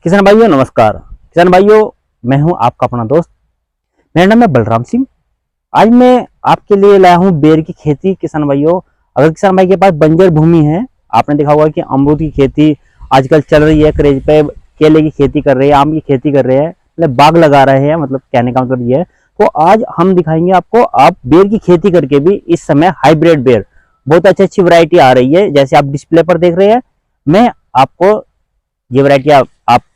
किसान भाइयों नमस्कार। किसान भाइयों, मैं हूं आपका अपना दोस्त, मेरा नाम है बलराम सिंह। आज मैं आपके लिए लाया हूं बेर की खेती। किसान भाइयों, अगर किसान भाई के पास बंजर भूमि है, आपने देखा होगा कि अमरूद की खेती आजकल चल रही है, क्रेज पे केले की खेती कर रहे हैं, आम की खेती कर रहे हैं, मतलब बाग लगा रहे हैं, मतलब कहने का मतलब ये है। तो आज हम दिखाएंगे आपको, आप बेर की खेती करके भी इस समय हाइब्रिड बेर बहुत अच्छी अच्छी वैरायटी आ रही है, जैसे आप डिस्प्ले पर देख रहे हैं। मैं आपको ये वैरायटी आप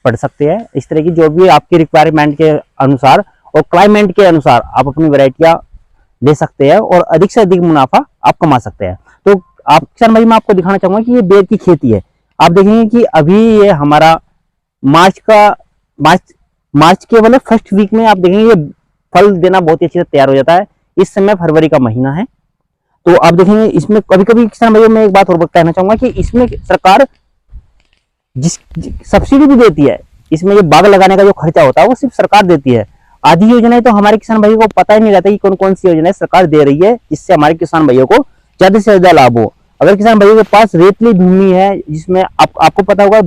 पढ़ सकते हैं। इस तरह की जो भी आपकी रिक्वायरमेंट के अनुसार और क्लाइमेट के अनुसार आप अपनी वैरायटियां ले सकते हैं और अधिक से अधिक मुनाफा आप कमा सकते हैं। तो आप किसान भाई, मैं आपको दिखाना चाहूंगा कि ये बेर की खेती है। आप देखेंगे कि अभी ये हमारा मार्च के वाले फर्स्ट वीक में आप देखेंगे ये फल देना बहुत ही अच्छे से तैयार हो जाता है। इस समय फरवरी का महीना है, तो आप देखेंगे इसमें कभी कभी किसान भाइयों, मैं एक बात और कहना चाहूंगा कि इसमें सरकार जिस सब्सिडी भी देती है। इसमें ये बाग लगाने का जो खर्चा होता है वो सिर्फ सरकार देती है। आधी योजनाएं तो हमारे किसान भाइयों को पता ही नहीं रहता कि कौन कौन सी योजनाएं सरकार दे रही है, जिससे हमारे किसान भाइयों को ज्यादा से ज्यादा लाभ हो। अगर किसान भाइयों के पास रेतली भूमि है, जिसमें आपको पता होगा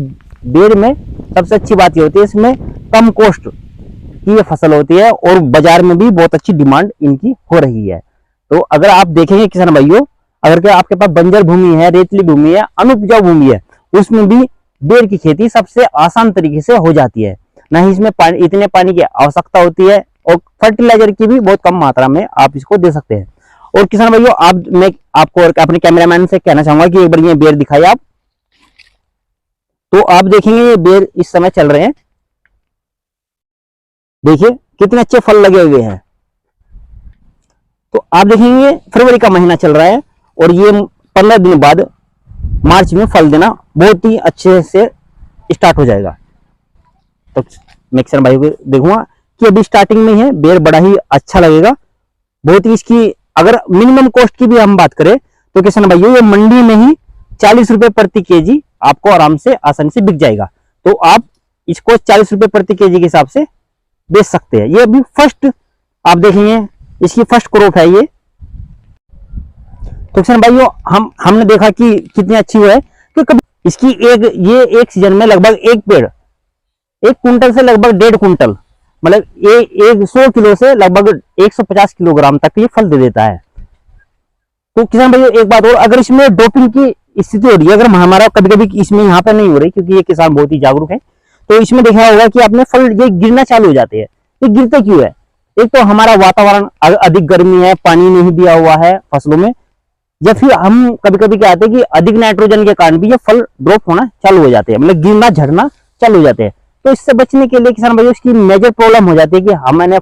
बेर में सबसे अच्छी बात ये होती है, इसमें कम कॉस्ट की ये फसल होती है और बाजार में भी बहुत अच्छी डिमांड इनकी हो रही है। तो अगर आप देखेंगे किसान भाइयों, अगर आपके पास बंजर भूमि है, रेतली भूमि है, अनुपजाऊ भूमि है, उसमें भी बेर की खेती सबसे आसान तरीके से हो जाती है। ना ही इसमें इतने पानी की आवश्यकता होती है और फर्टिलाइजर की भी बहुत कम मात्रा में आप इसको दे सकते हैं। और किसान भाइयों, मैं आपको और अपने कैमरामैन से कहना चाहूंगा कि एक बार ये बेर दिखाइए आप। तो आप देखेंगे ये बेर इस समय चल रहे हैं, देखिए कितने अच्छे फल लगे हुए हैं। तो आप देखेंगे फरवरी का महीना चल रहा है और ये 15 दिन बाद मार्च में फल देना बहुत ही अच्छे से स्टार्ट हो जाएगा। तो मैं किसान भाई को देखूंगा कि अभी स्टार्टिंग में है, बेर बड़ा ही अच्छा लगेगा बहुत ही। इसकी अगर मिनिमम कॉस्ट की भी हम बात करें तो किसान भाइयों, ये मंडी में ही 40 रुपए प्रति केजी आपको आराम से आसानी से बिक जाएगा। तो आप इसको 40 रुपए प्रति केजी के हिसाब से बेच सकते हैं। ये अभी फर्स्ट आप देखेंगे, इसकी फर्स्ट क्रॉप है ये। तो किसान भाइयों, हमने देखा कि कितनी अच्छी है कि कभी इसकी एक सीजन में लगभग एक पेड़ 1 कुंटल से लगभग 1.5 कुंटल, मतलब 100 किलो से लगभग 150 किलोग्राम तक ये फल दे देता है। तो किसान भाइयों एक बात और, अगर इसमें डोपिंग की स्थिति हो रही है, अगर हमारा कभी कभी इसमें यहाँ पे नहीं हो रही, क्योंकि ये किसान बहुत ही जागरूक है, तो इसमें देखा होगा कि आपने फल ये गिरना चालू हो जाते हैं। ये गिरते क्यों है? एक तो हमारा वातावरण अधिक गर्मी है, पानी नहीं दिया हुआ है फसलों में, या फिर हम कभी कभी क्या आते हैं कि अधिक नाइट्रोजन के कारण भी ये फल ड्रॉप होना चालू हो जाते हैं, मतलब गिरना झड़ना चालू हो जाते हैं। तो इससे बचने के लिए किसान भाइयों, इसकी मेजर प्रॉब्लम हो जाती है कि हमने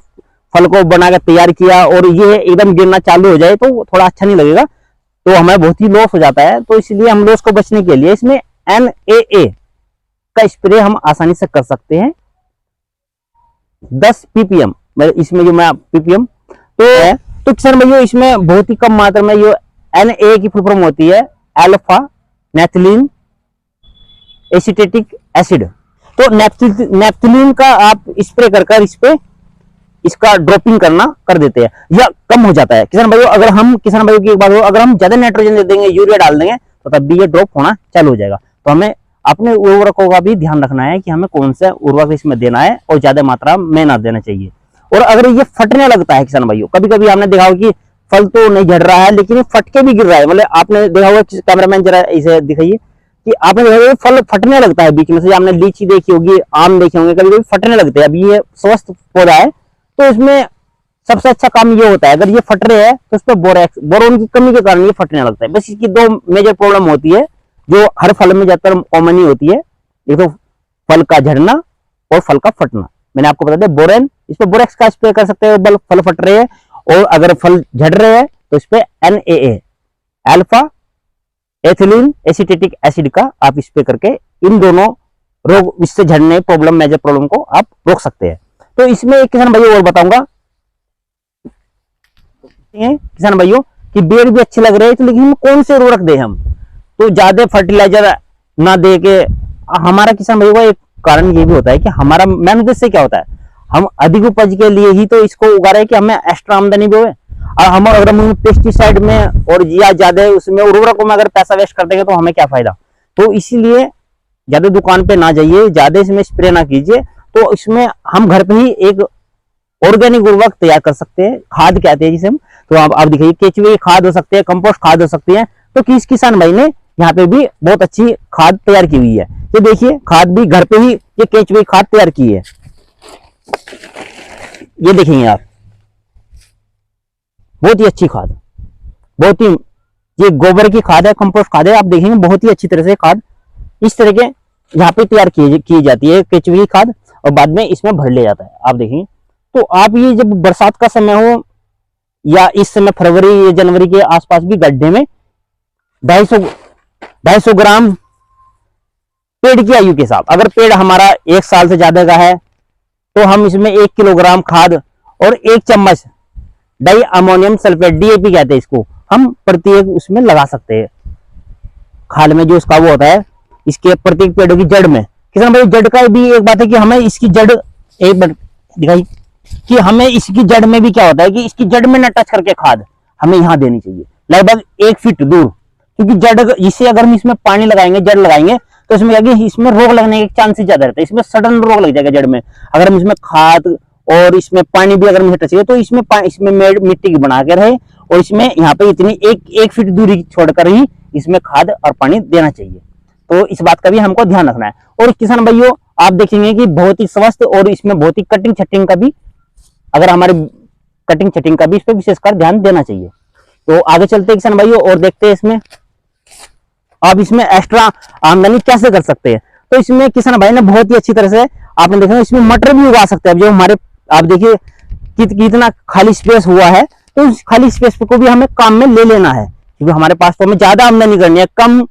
फल को बनाकर तैयार किया और ये एकदम गिरना चालू हो जाए तो थोड़ा अच्छा नहीं लगेगा, तो हमें बहुत ही लॉस हो जाता है। तो इसलिए हम लॉस को बचने के लिए इसमें NAA का स्प्रे हम आसानी से कर सकते हैं। 10 ppm, मतलब इसमें जो मैं ppm तो किसान भाइयों, इसमें बहुत ही कम मात्रा में ये NAA की फुल फॉर्म होती है अल्फा नैप्थलीन एसिटेटिक एसिड। तो नैप्थलीन का आप स्प्रे कर इस पे इसका ड्रॉपिंग करना कर देते हैं या कम हो जाता है। किसान भाइयों, अगर हम किसान भाइयों की एक बात हो, अगर हम ज्यादा नाइट्रोजन दे देंगे, यूरिया डाल देंगे, तो तब भी ये ड्रॉप होना चालू हो जाएगा। तो हमें अपने उर्वरकों का भी ध्यान रखना है कि हमें कौन सा उर्वरक इसमें देना है और ज्यादा मात्रा में ना देना चाहिए। और अगर ये फटने लगता है किसान भाइयों, कभी कभी हमने देखा हो कि फल तो नहीं झड़ रहा है लेकिन ये फटके भी गिर रहा है, मतलब आपने देखा होगा, कैमरामैन जरा इसे दिखाइए कि आपने देखा होगा फल फटने लगता है बीच में से। आपने लीची देखी होगी, आम देखे होंगे, कभी कभी फटने लगते हैं। अभी ये स्वस्थ पौधा है तो इसमें सबसे अच्छा काम ये होता है, अगर ये फट रहे हैं तो उस पर बोरोन की कमी के कारण ये फटने लगता है। बस इसकी 2 मेजर प्रॉब्लम होती है जो हर फल में ज्यादातर कॉमन ही होती है, एक तो फल का झड़ना और फल का फटना। मैंने आपको बता दिया बोरेन, इस पर बोरेक्स का स्प्रे कर सकते हैं फल फट रहे हैं, और अगर फल झड़ रहे हैं तो इस पे NAA अल्फा एथिलीन एसिटेटिक एसिड का आप स्प्रे करके इन दोनों रोग, इससे झड़ने प्रॉब्लम, मेजर प्रॉब्लम को आप रोक सकते हैं। तो इसमें एक किसान भाइयों और बताऊंगा किसान भाइयों कि बेर भी अच्छे लग रहे हैं, तो लेकिन कौन से उर्वरक दे हम? तो ज्यादा फर्टिलाइजर ना दे के, हमारा किसान भाइयों का एक कारण ये भी होता है कि हमारा मेन उद्देश्य क्या होता है, हम अधिक उपज के लिए ही तो इसको उगा रहे हैं कि हमें एक्स्ट्रा आमदनी भी हो। और हम अगर हम पेस्टिसाइड में और या ज्यादा उसमें उर्वरकों में अगर पैसा वेस्ट कर देंगे तो हमें क्या फायदा। तो इसीलिए ज्यादा दुकान पे ना जाइए, ज्यादा इसमें स्प्रे ना कीजिए। तो इसमें हम घर पे ही एक ऑर्गेनिक उर्वरक तैयार कर सकते हैं, खाद कहते हैं जिसे हम। तो आप देखिए, केचुए खाद हो सकते हैं, कंपोस्ट खाद हो सकती है। तो किस किसान भाई ने यहाँ पे भी बहुत अच्छी खाद तैयार की हुई है। ये देखिए, खाद भी घर पे ही ये केचुए खाद तैयार की है। ये देखेंगे आप, बहुत ही अच्छी खाद, बहुत ही, ये गोबर की खाद है, कंपोस्ट खाद है। आप देखेंगे बहुत ही अच्छी तरह से खाद इस तरह के यहाँ पे तैयार की जाती है केचुए की खाद, और बाद में इसमें भर लिया जाता है। आप देखेंगे, तो आप ये जब बरसात का समय हो या इस समय फरवरी या जनवरी के आसपास भी गड्ढे में 250 ग्राम पेड़ की आयु के साथ, अगर पेड़ हमारा 1 साल से ज्यादा का है तो हम इसमें 1 किलोग्राम खाद और 1 चम्मच डाई अमोनियम सल्फेट, डीएपी कहते हैं इसको, हम प्रत्येक उसमें लगा सकते हैं। खाल में जो उसका वो होता है, इसके प्रत्येक पेड़ों की जड़ में। किसान भाई, जड़ का भी एक बात है कि हमें इसकी जड़, एक बार दिखाई, कि हमें इसकी जड़ में भी क्या होता है कि इसकी जड़ में न टच करके खाद हमें यहाँ देनी चाहिए, लगभग 1 फीट दूर। क्योंकि जड़, इसे अगर हम इसमें पानी लगाएंगे, जड़ लगाएंगे, तो इसमें क्या, इसमें रोग लगने के चांसेस ज्यादा रहते हैं। इसमें सडन रोग लग जाएगा जड़ में। अगर हम इसमें खाद और इसमें पानी भी अगर हम टच करें, तो इसमें मिट्टी की बना के रहे, और इसमें यहाँ पे इतनी 1 फीट दूरी छोड़कर ही इसमें खाद और पानी देना चाहिए। तो इस बात का भी हमको ध्यान रखना है। और किसान भाइयों, आप देखेंगे कि बहुत ही स्वस्थ और इसमें बहुत ही कटिंग छटिंग का भी, अगर हमारे कटिंग छटिंग का भी इस पर विशेषकर ध्यान देना चाहिए। तो आगे चलते हैं किसान भाइयों और देखते हैं इसमें आप इसमें एक्स्ट्रा आमदनी कैसे कर सकते हैं। तो इसमें किसान भाई ने बहुत ही अच्छी तरह से, आपने देखा, इसमें मटर भी उगा सकते हैं। जो हमारे, आप देखिए कितना खाली स्पेस हुआ है, तो उस खाली स्पेस को भी हमें काम में ले लेना है, क्योंकि हमारे पास तो हमें ज्यादा आमदनी करनी है। कम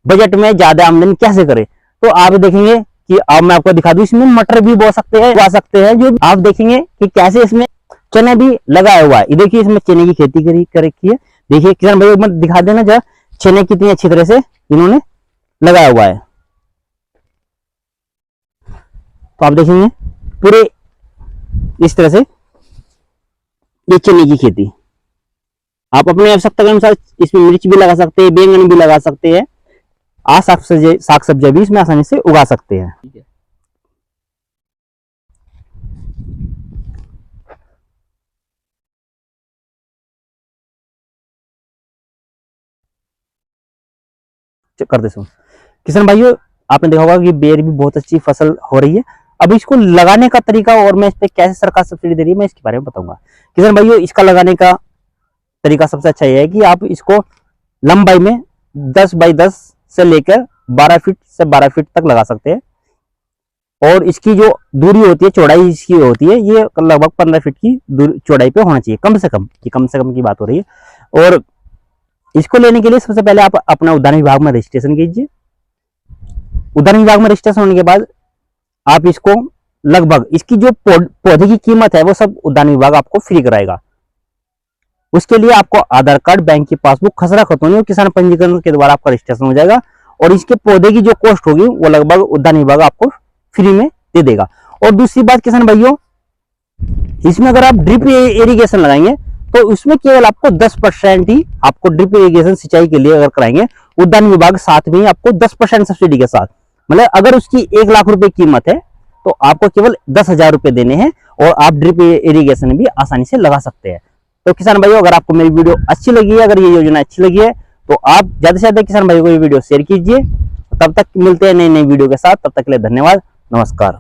बजट में ज्यादा आमदनी कैसे करें, तो आप देखेंगे कि अब मैं आपको दिखा दूं, इसमें मटर भी बो सकते हैं, उगा सकते हैं। जो आप देखेंगे कि कैसे इसमें चने भी लगाया हुआ है। ये देखिए, इसमें चने की खेती कर रखी है। देखिए किसान भाई, मैं दिखा देना जरा, चने कितनी अच्छी तरह से इन्होंने लगाया हुआ है। तो आप देखेंगे पूरे इस तरह से ये चने की खेती। आप अपने आवश्यकता के अनुसार इसमें मिर्च भी लगा सकते हैं, बैंगन भी लगा सकते हैं, साग सब्जियां भी इसमें आसानी से उगा सकते हैं। ठीक है, करते सुन किसान भाइयों, आपने देखा होगा कि बेर भी बहुत अच्छी फसल हो रही है। अब इसको लगाने का तरीका और मैं इस पे कैसे सरकार सब्सिडी दे रही है, मैं इसके बारे में बताऊंगा। किसान भाइयों, इसका लगाने का तरीका सबसे अच्छा यह है कि आप इसको लंबाई में 10 बाई 10 से लेकर 12 फीट से 12 फीट तक लगा सकते हैं। और इसकी जो दूरी होती है, चौड़ाई इसकी होती है, ये लगभग 15 फीट की चौड़ाई पे होना चाहिए, कम से कम की बात हो रही है। और इसको लेने के लिए सबसे पहले आप अपना उद्यान विभाग में रजिस्ट्रेशन कीजिए। उद्यान विभाग में रजिस्ट्रेशन होने के बाद आप इसको, लगभग इसकी जो पौधे की कीमत है वो सब उद्यान विभाग आपको फ्री कराएगा। उसके लिए आपको आधार कार्ड, बैंक की पासबुक, खसरा खतौनी और किसान पंजीकरण के द्वारा आपका रजिस्ट्रेशन हो जाएगा। और इसके पौधे की जो कॉस्ट होगी वो लगभग उद्यान विभाग आपको फ्री में दे देगा। और दूसरी बात किसान भाइयों, इसमें अगर आप ड्रिप इरिगेशन लगाएंगे तो उसमें केवल आपको 10% ही, आपको ड्रिप इरिगेशन सिंचाई के लिए अगर कराएंगे, उद्यान विभाग साथ में ही आपको 10% सब्सिडी के साथ, मतलब अगर उसकी 1 लाख रुपए कीमत है तो आपको केवल 10,000 रुपए देने हैं और आप ड्रिप इरिगेशन भी आसानी से लगा सकते हैं। तो किसान भाइयों, अगर आपको मेरी वीडियो अच्छी लगी है, अगर ये योजना अच्छी लगी है, तो आप ज्यादा से ज्यादा किसान भाइयों को ये वीडियो शेयर कीजिए। तब तक मिलते हैं नई वीडियो के साथ, तब तक के लिए धन्यवाद, नमस्कार।